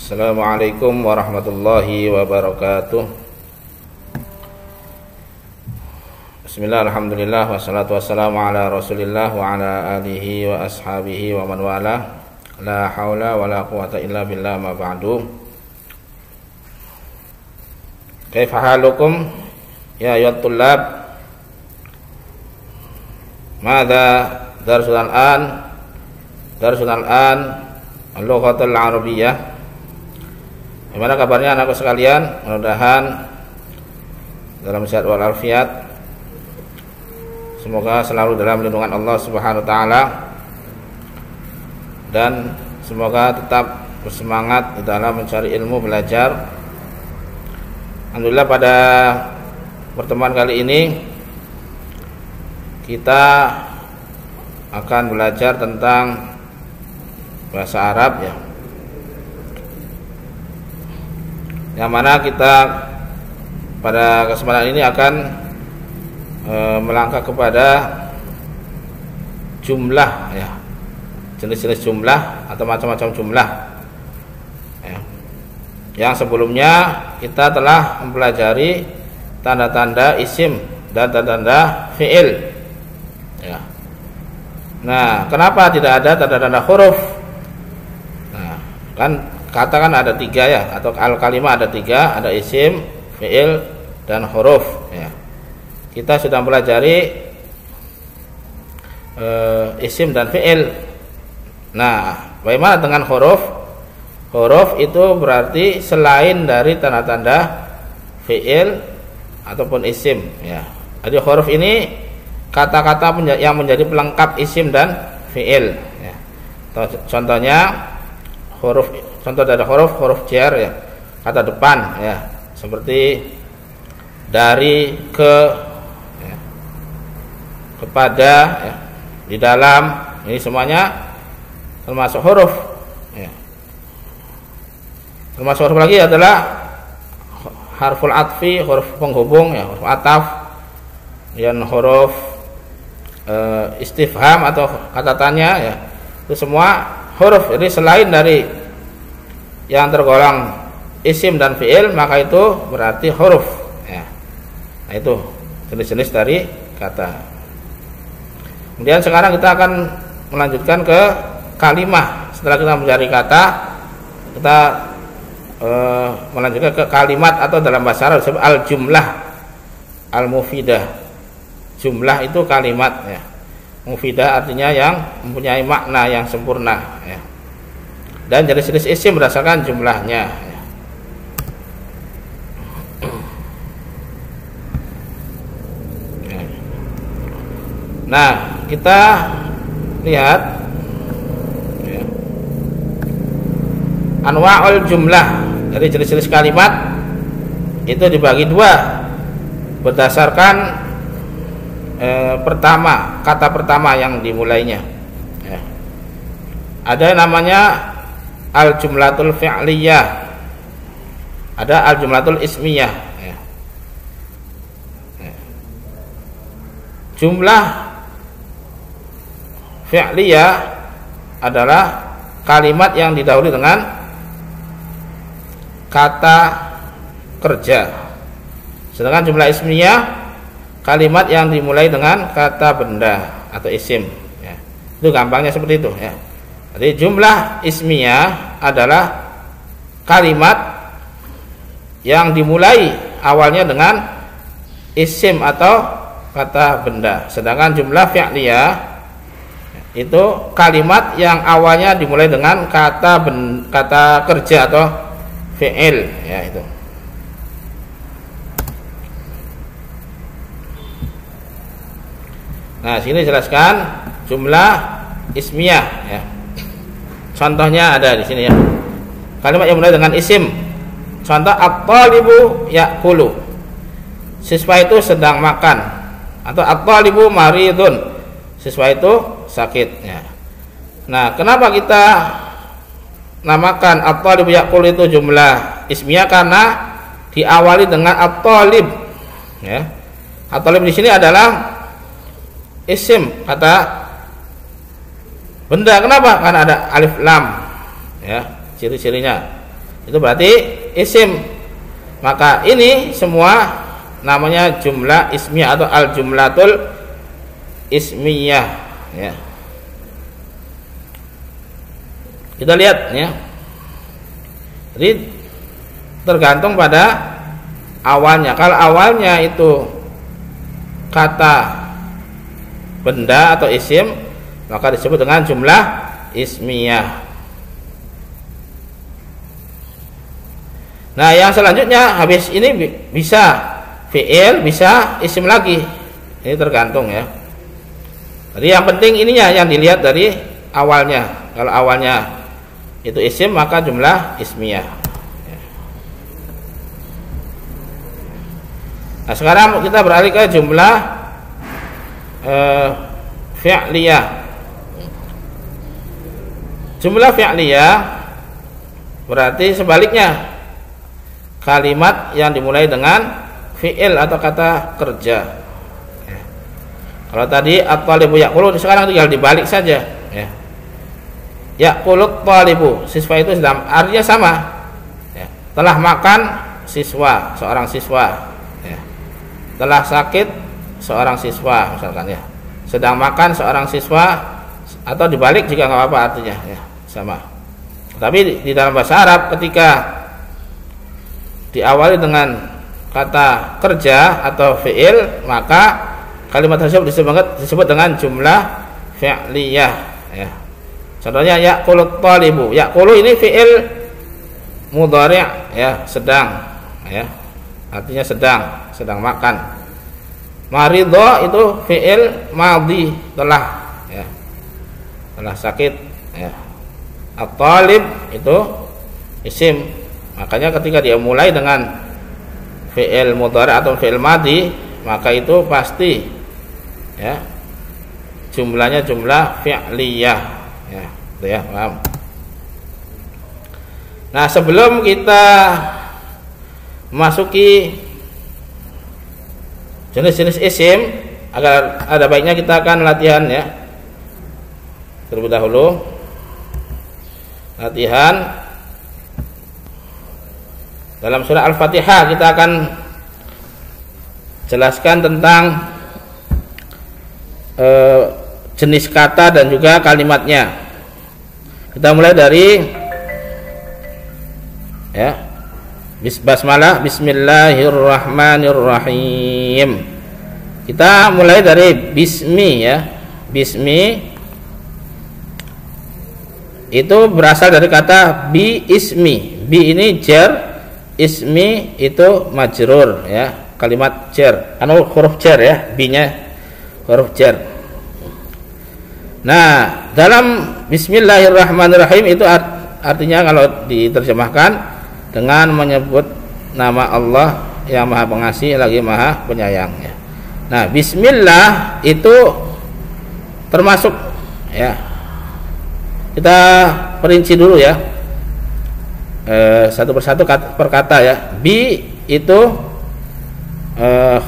Assalamualaikum warahmatullahi wabarakatuh. Bismillah, alhamdulillah, wassalatu wassalamu ala rasulillah wa ala alihi wa ashabihi wa man wala. La hawla wa la quwata illa billah, ma ba'du. Kaifa halukum ya ayyuhat tullab? Madza darsul an? Darsul an al-lughatul arabiyyah. Gimana kabarnya anakku sekalian? Mudah-mudahan dalam sehat wal afiat. Semoga selalu dalam lindungan Allah Subhanahu wa taala dan semoga tetap bersemangat di dalam mencari ilmu, belajar. Alhamdulillah, pada pertemuan kali ini kita akan belajar tentang bahasa Arab, ya. Yang mana kita pada kesempatan ini akan melangkah kepada jumlah, ya, jenis-jenis jumlah atau macam-macam jumlah, ya. Yang sebelumnya kita telah mempelajari tanda-tanda isim dan tanda-tanda fi'il, ya. Nah, kenapa tidak ada tanda-tanda huruf? Nah, kan kata kan ada tiga, ya, atau al-kalimah ada tiga, ada isim, fi'il, dan huruf, ya. Kita sudah mempelajari isim dan fi'il. Nah, bagaimana dengan huruf? Huruf itu berarti selain dari tanda-tanda fi'il ataupun isim, ya. Jadi huruf ini kata-kata yang menjadi pelengkap isim dan fi'il, ya. Contohnya huruf, contoh dari huruf jar, ya, kata depan, ya, seperti dari, ke, ya, kepada, ya, di dalam, ini semuanya termasuk huruf, ya. Termasuk huruf lagi adalah harful atfi, huruf penghubung, ya, huruf ataf, dan huruf istifham atau kata tanya, ya. Itu semua huruf. Jadi selain dari yang tergolong isim dan fi'il, maka itu berarti huruf, ya. Nah, itu jenis-jenis dari kata. Kemudian sekarang kita akan melanjutkan ke kalimah. Setelah kita mencari kata, kita melanjutkan ke kalimat atau dalam bahasa Arab disebut al-jumlah al-mufidah. Jumlah itu kalimat, ya. Mufidah artinya yang mempunyai makna yang sempurna, ya. Dan jenis-jenis isim berdasarkan jumlahnya, ya. Nah, kita lihat, ya, anwa'ul jumlah. Dari jenis-jenis kalimat itu dibagi dua berdasarkan pertama, kata pertama yang dimulainya, ya. Ada yang namanya al-jumlatul fi'liyah, ada al-jumlatul ismiyah, ya. Jumlah fi'liyah adalah kalimat yang didahului dengan kata kerja. Sedangkan jumlah ismiyah kalimat yang dimulai dengan kata benda atau isim, ya. Itu gampangnya seperti itu, ya. Jadi jumlah ismiyah adalah kalimat yang dimulai awalnya dengan isim atau kata benda. Sedangkan jumlah fi'liyah itu kalimat yang awalnya dimulai dengan kata kerja atau fi'il, ya, itu. Nah, sini jelaskan jumlah ismiyah, ya. Contohnya ada di sini, ya. Kalimat yang mulai dengan isim. Contoh at-talibu ya'kulu. Siswa itu sedang makan. Atau at-talibu maridun. Siswa itu sakit, ya. Nah, kenapa kita namakan at-talibu ya'kulu itu jumlah ismiyah? Karena diawali dengan at-talib, ya. At-talib di sini adalah isim, kata benda. Kenapa? Karena ada alif lam, ya, ciri-cirinya. itu berarti isim. Maka ini semua namanya jumlah ismiyah atau al-jumlatul ismiyah ya. Kita lihat ya. Jadi tergantung pada awalnya. Kalau awalnya itu kata benda atau isim, maka disebut dengan jumlah ismiyah. Nah, yang selanjutnya habis ini bisa fi'il, bisa isim lagi. Ini tergantung ya. Jadi yang penting ininya yang dilihat dari awalnya. Kalau awalnya itu isim, maka jumlah ismiyah. Nah, sekarang kita beralih ke jumlah fi'liyah. Jumlah fi'liyah berarti sebaliknya, kalimat yang dimulai dengan fi'il atau kata kerja. Ya. Kalau tadi at-talibu ya'kulu, sekarang tinggal dibalik saja. Ya. Ya'kulut talibu, siswa itu sedang, artinya sama. Ya. Telah makan siswa, seorang siswa. Ya. Telah sakit seorang siswa, misalkan ya. Sedang makan seorang siswa, atau dibalik juga nggak apa-apa artinya. Ya. Sama. Tapi di dalam bahasa Arab ketika diawali dengan kata kerja atau fi'il, maka kalimat tersebut disebut dengan jumlah fi'liyah ya. Contohnya ya'kulut talibu. Ya'kulu ini fi'il mudhari' ya, sedang ya. Artinya sedang makan. Maridho itu fi'il madhi, telah ya. Telah sakit ya. At-talib itu isim. Makanya ketika dia mulai dengan fi'il mudhari' atau fi'il madhi, maka itu pasti ya jumlahnya jumlah fi'liyah ya, gitu ya, paham? Nah, sebelum kita memasuki jenis-jenis isim, agar ada baiknya kita akan latihan ya. Terlebih dahulu latihan dalam surah Al-Fatihah. Kita akan jelaskan tentang jenis kata dan juga kalimatnya. Kita mulai dari ya, basmalah, bismillahirrahmanirrahim. Kita mulai dari bismi ya. Bismi itu berasal dari kata bi ismi. Bi ini jar, ismi itu majrur ya, kalimat jar, huruf jar ya, bi-nya huruf jar. Nah, dalam bismillahirrahmanirrahim itu artinya kalau diterjemahkan dengan menyebut nama Allah yang Maha Pengasih lagi Maha Penyayang ya. Nah, bismillah itu termasuk ya. Kita perinci dulu ya. Satu persatu per kata ya. Bi itu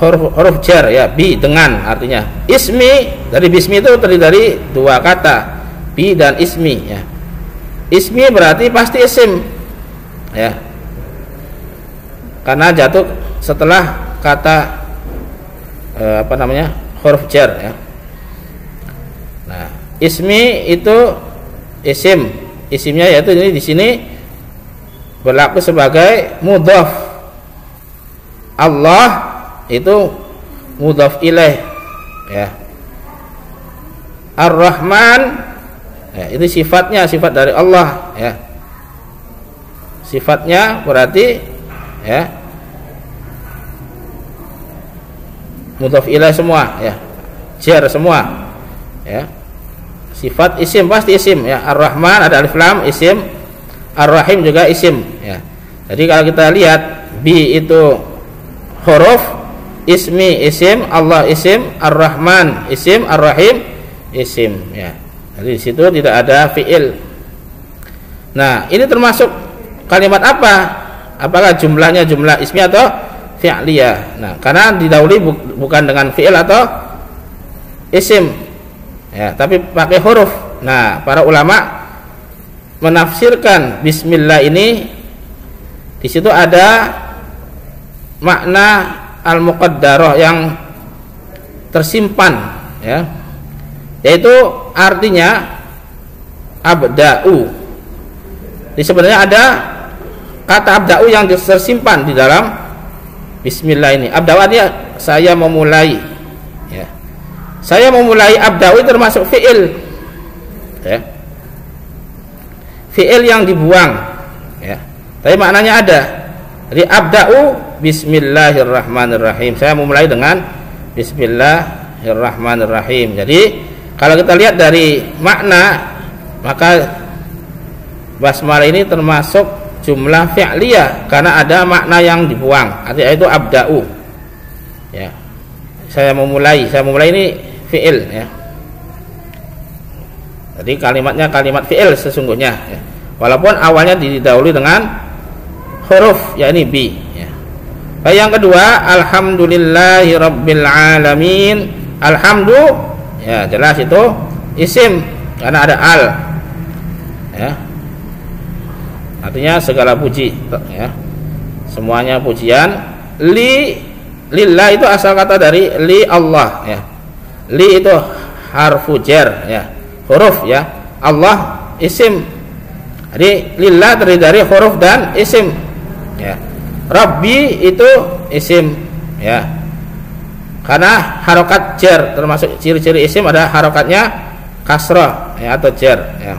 huruf jar ya, bi dengan artinya. Ismi, dari bismi itu terdiri dari dua kata, bi dan ismi ya. Ismi berarti pasti isim ya, karena jatuh setelah kata huruf jar ya. Nah, ismi itu isim, isimnya yaitu ini di sini berlaku sebagai mudhaf. Allah itu mudhaf ilaih ya. Ar-Rahman ya, itu sifatnya, sifat dari Allah ya. Sifatnya berarti ya mudhaf ilaih semua ya, jar semua ya. Sifat isim pasti isim ya. Ar-Rahman ada alif lam isim, Ar-Rahim juga isim ya. Jadi kalau kita lihat bi itu huruf, ismi isim, Allah isim, Ar-Rahman isim, Ar-Rahim isim ya. Jadi di situ tidak ada fiil. Nah, ini termasuk kalimat apa? Apakah jumlahnya jumlah ismi atau fi'liyah? Nah, karena didahului bukan dengan fiil atau isim ya, tapi pakai huruf. Nah, para ulama menafsirkan bismillah ini Di situ ada makna al-muqaddarah yang tersimpan, ya, yaitu artinya abda'u. Jadi sebenarnya ada kata abda'u yang tersimpan di dalam bismillah ini. Abda'u artinya saya memulai, ya. Saya memulai, abda'u termasuk fi'il, ya. Fi'il yang dibuang, ya. Tapi maknanya ada. Jadi abda'u bismillahirrahmanirrahim. Saya memulai dengan bismillahirrahmanirrahim. Jadi kalau kita lihat dari makna, maka basmalah ini termasuk jumlah fi'liyah karena ada makna yang dibuang. Artinya itu abda'u. Ya. Saya memulai ini fi'il, ya. Jadi kalimatnya kalimat fi'il sesungguhnya, ya. Walaupun awalnya didahului dengan huruf, yakni bi, ya. Baik, yang kedua, alhamdulillahirabbil alamin. Alhamdu, ya, jelas itu isim karena ada al, ya. Artinya segala puji, ya. Semuanya pujian. Lillah itu asal kata dari li Allah, ya. Li itu harfu jar, ya, huruf, ya. Allah isim. Jadi lillah terdiri dari huruf dan isim, ya. Rabbi itu isim, ya. Karena harokat jar, termasuk ciri-ciri isim ada harokatnya kasrah, ya, atau jar, ya.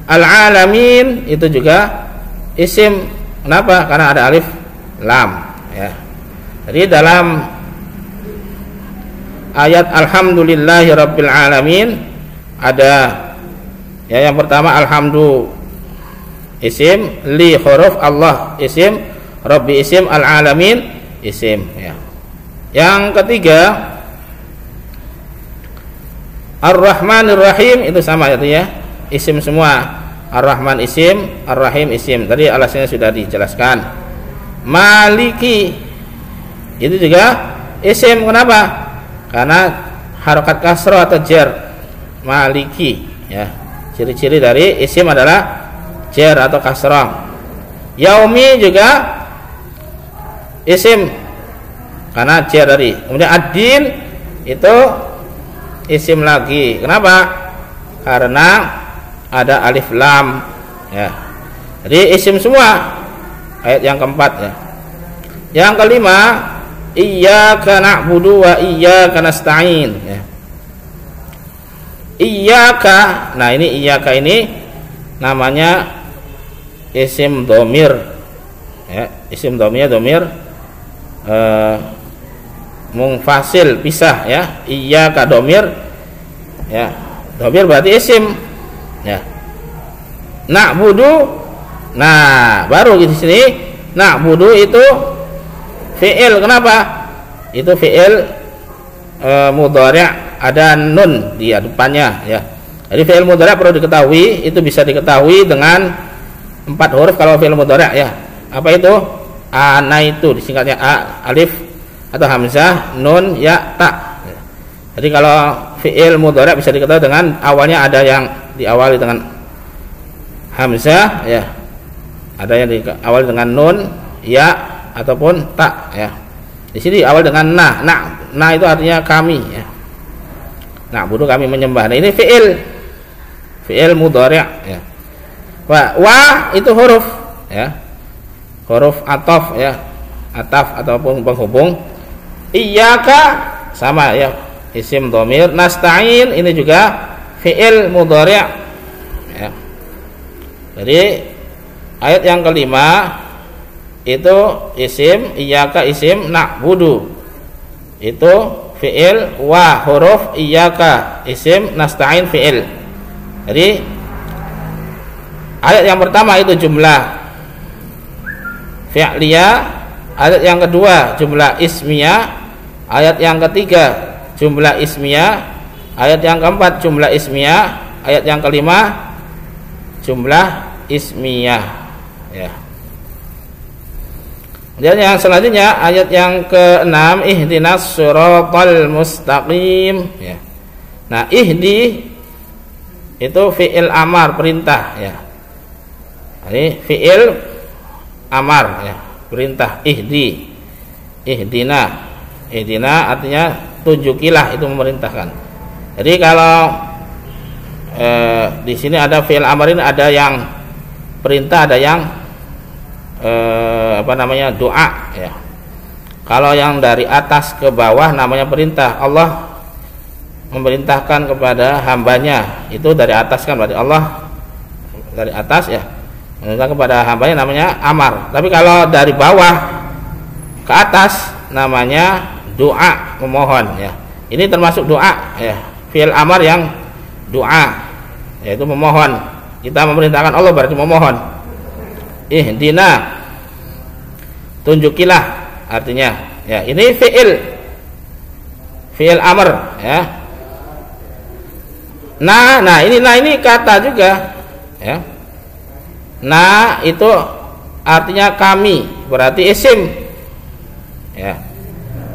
Al-alamin itu juga isim. Kenapa? Karena ada alif lam, ya. Jadi dalam ayat alhamdulillahirabbil alamin ada, ya, yang pertama alhamdu isim, li huruf, Allah isim, rabbi isim, al-alamin isim, ya. Yang ketiga ar-rahmanir-rahim itu sama, ya, isim semua. Ar-rahman isim, ar-rahim isim. Tadi alasannya sudah dijelaskan. Maliki itu juga isim. Kenapa? Karena harokat kasroh atau jar. Maliki, ya. Ciri-ciri dari isim adalah jar atau kasroh. Yaumi juga isim karena jar tadi. Kemudian ad-din itu isim lagi. Kenapa? Karena ada alif lam, ya. Jadi isim semua. Ayat yang keempat, ya. Yang kelima, iyyaka na'budu wa iyyaka nasta'in, ya. Iyyaka, nah ini iyyaka ini namanya isim dhamir, ya. Isim dhamirnya dhamir munfasil, pisah, ya. Iyyaka dhamir, ya. Dhamir berarti isim, ya. Na'budu, nah baru di sini na'budu itu fi'il. Kenapa? Itu fi'il mudhari', ada nun di depannya, ya. Jadi fi'il mudhari' perlu diketahui, itu bisa diketahui dengan 4 huruf kalau fi'il mudhari', ya. Apa itu? Ana itu disingkatnya a, alif atau hamzah, nun, ya, ta. Jadi kalau fi'il mudhari' bisa diketahui dengan awalnya ada yang diawali dengan hamzah, ya. Ada yang diawali dengan nun, ya, ataupun ta, ya. Di sini awal dengan na itu artinya kami, ya. Nah, butuh kami menyembah. Nah, ini fi'il mudhari', ya. Wa itu huruf, ya. Huruf ataf, ya. Ataf ataupun penghubung. Iyyaka sama, ya, isim dhamir. Nasta'in ini juga fi'il mudhari', ya. Jadi ayat yang kelima itu isim, iyyaka isim, na'budu itu fi'il, wa huruf, iyyaka isim, nasta'in fi'il. Jadi ayat yang pertama itu jumlah fi'liyah, ayat yang kedua jumlah ismiyah, ayat yang ketiga jumlah ismiyah, ayat yang keempat jumlah ismiyah, ayat yang kelima jumlah ismiyah, ya. Dan yang selanjutnya ayat yang ke-6 ihdinas siratal mustaqim, ya. Nah, ihdi itu fi'il amar, perintah, ya. Ini fi'il amar ya, perintah. Ihdina artinya tunjukilah, itu memerintahkan. Jadi kalau di sini ada fi'il amar, ini ada yang perintah, ada yang doa ya. Kalau yang dari atas ke bawah namanya perintah. Allah memerintahkan kepada hambanya, itu dari atas kan, berarti Allah dari atas ya, memerintah kepada hambanya namanya amar. Tapi kalau dari bawah ke atas namanya doa, memohon ya. Ini termasuk doa ya, fi'il amar yang doa, yaitu memohon. Kita memerintahkan Allah berarti memohon. Ihdina, tunjukilah artinya ya. Ini fi'il amr ya. Nah ini kata juga ya. Nah itu artinya kami, berarti isim ya.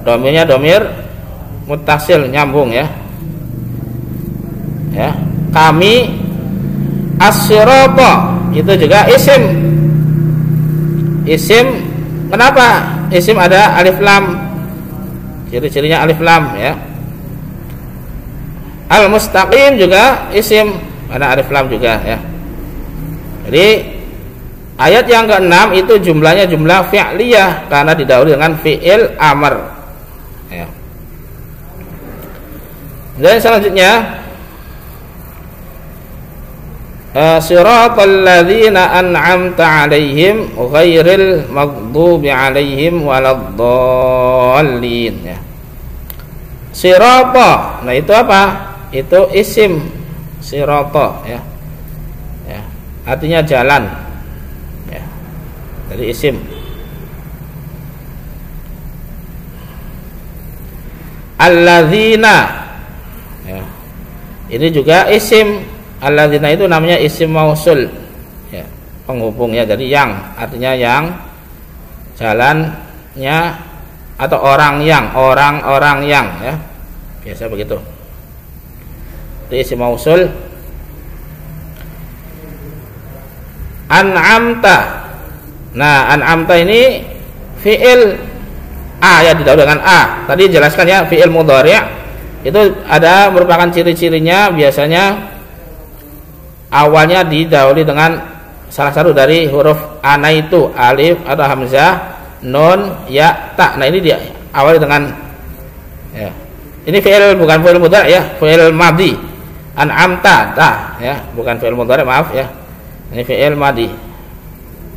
Domirnya domir muttasil, nyambung ya. Ya, kami. As-sirata itu juga isim. Kenapa isim ada alif lam? Ciri-cirinya alif lam ya. Al-mustaqim juga isim, ada alif lam juga ya. Jadi ayat yang ke-6 itu jumlahnya jumlah fi'liyah karena didahului dengan fi'il amr ya. Dan selanjutnya siratal ladzina an'amta 'alaihim ghairil maghdubi 'alaihim waladdallin ya. Sirata, nah itu apa? Itu isim sirata ya. Ya, artinya jalan. Ya. Jadi isim. Alladzina. Ya. Ini juga isim. Alladzina itu namanya isim mausul ya, penghubungnya. Jadi yang artinya yang, jalannya, atau orang yang ya, biasa begitu. Itu isim mausul. An'amta, nah an'amta ini fi'il ya, didahului dengan a. Tadi jelaskan ya, fi'il mudhari' itu ada merupakan ciri-cirinya, biasanya awalnya didahului dengan salah satu dari huruf ana itu, alif atau hamzah, nun, ya, ta. Nah ini dia awali dengan ya. Ini fi'il, bukan fi'il mudhari' ya, fi'il madhi. An'amta, ta ya, bukan fi'il mudhari', maaf ya. Ini fi'il madhi.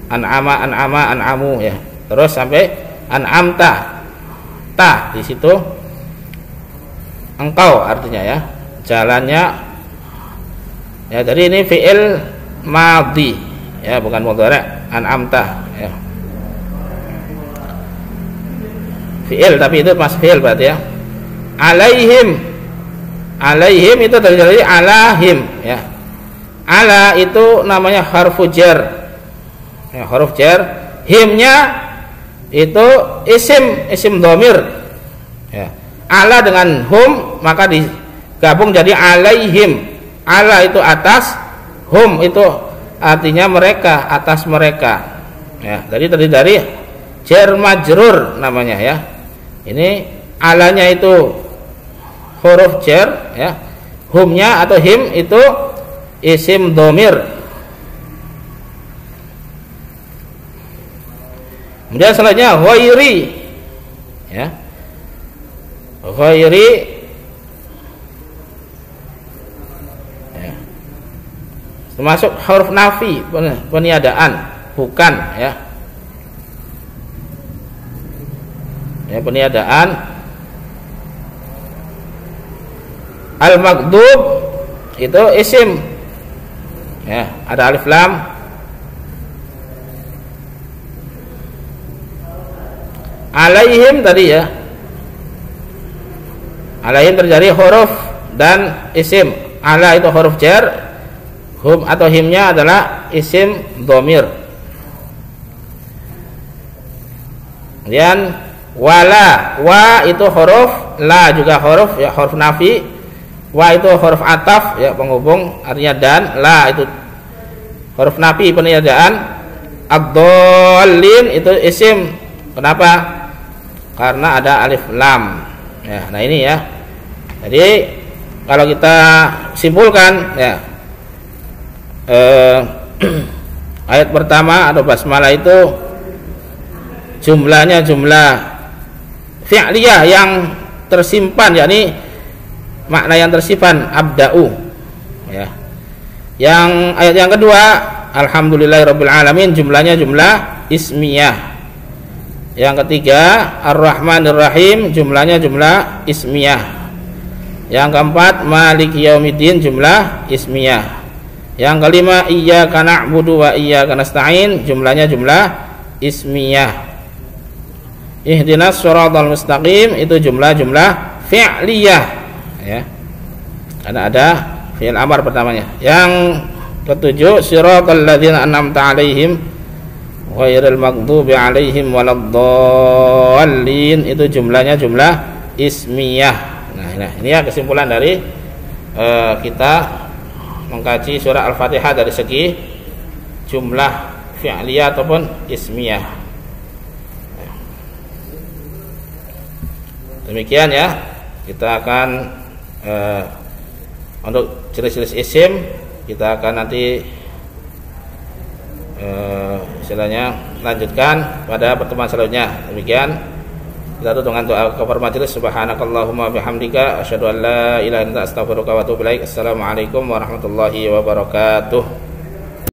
An'ama, an'amu ya. Terus sampai an'amta. Ta di situ engkau artinya ya, jalannya. Ya, jadi ini fi'il madhi ya, bukan mudhari', an'amta ya. Fi'il tapi itu mas fi'il berarti ya. Alaihim itu terjadi alahim ya. Ala itu namanya harfu jar. Ya, huruf jar. Himnya itu isim dhamir. Ya. Ala dengan hum maka digabung jadi alaihim. Ala itu atas, hum itu artinya mereka, atas mereka. Ya, jadi terdiri dari jar majrur namanya ya. Ini alanya itu huruf jar ya. Humnya atau him itu isim dhamir. Kemudian selanjutnya ghairi ya. Ghairi termasuk huruf nafi, peniadaan, bukan ya. Ya, peniadaan. Al-maghdub itu isim. Ya, ada alif lam. Alaihim tadi ya. Alaihim terjadi huruf dan isim. Ala itu huruf jar. Hum atau himnya adalah isim dhamir. Kemudian wala, wa itu huruf, la juga huruf ya, huruf nafi. Wa itu huruf ataf ya, penghubung artinya dan. La itu huruf nafi, peniadaan. Ad-dallin itu isim. Kenapa? Karena ada alif lam. Ya, nah ini ya. Jadi kalau kita simpulkan ya, ayat pertama atau basmalah itu jumlahnya jumlah fi'liyah yang tersimpan, yakni makna yang tersimpan abda'u ya. Yang ayat yang kedua alhamdulillahirabbil alamin, jumlahnya jumlah ismiyah. Yang ketiga ar-rahmanir rahim, jumlahnya jumlah ismiyah. Yang keempat maliki yaumiddin, jumlah ismiyah. Yang kelima iyyaka na'budu wa iyyaka nasta'in, jumlahnya jumlah ismiyah. Ihdinas shiratal mustaqim itu jumlah-jumlah fi'liyah ya. Karena ada fi'il amar pertamanya. Yang ketujuh siratal ladzina an'amta 'alaihim ghairil maghdubi 'alaihim waladdallin, itu jumlahnya jumlah ismiyah. Nah, ini ya kesimpulan dari kita mengkaji surah Al-Fatihah dari segi jumlah fi'liyah ataupun ismiyah. Demikian ya, kita akan untuk jenis-jenis isim kita akan nanti istilahnya lanjutkan pada pertemuan selanjutnya. Demikian kita tutup dengan doa kafaratul majelis. Subhanakallahumma bihamdika asyhadu an la ilaha illa anta astaghfiruka wa atubu ilaik. Assalamualaikum warahmatullahi wabarakatuh.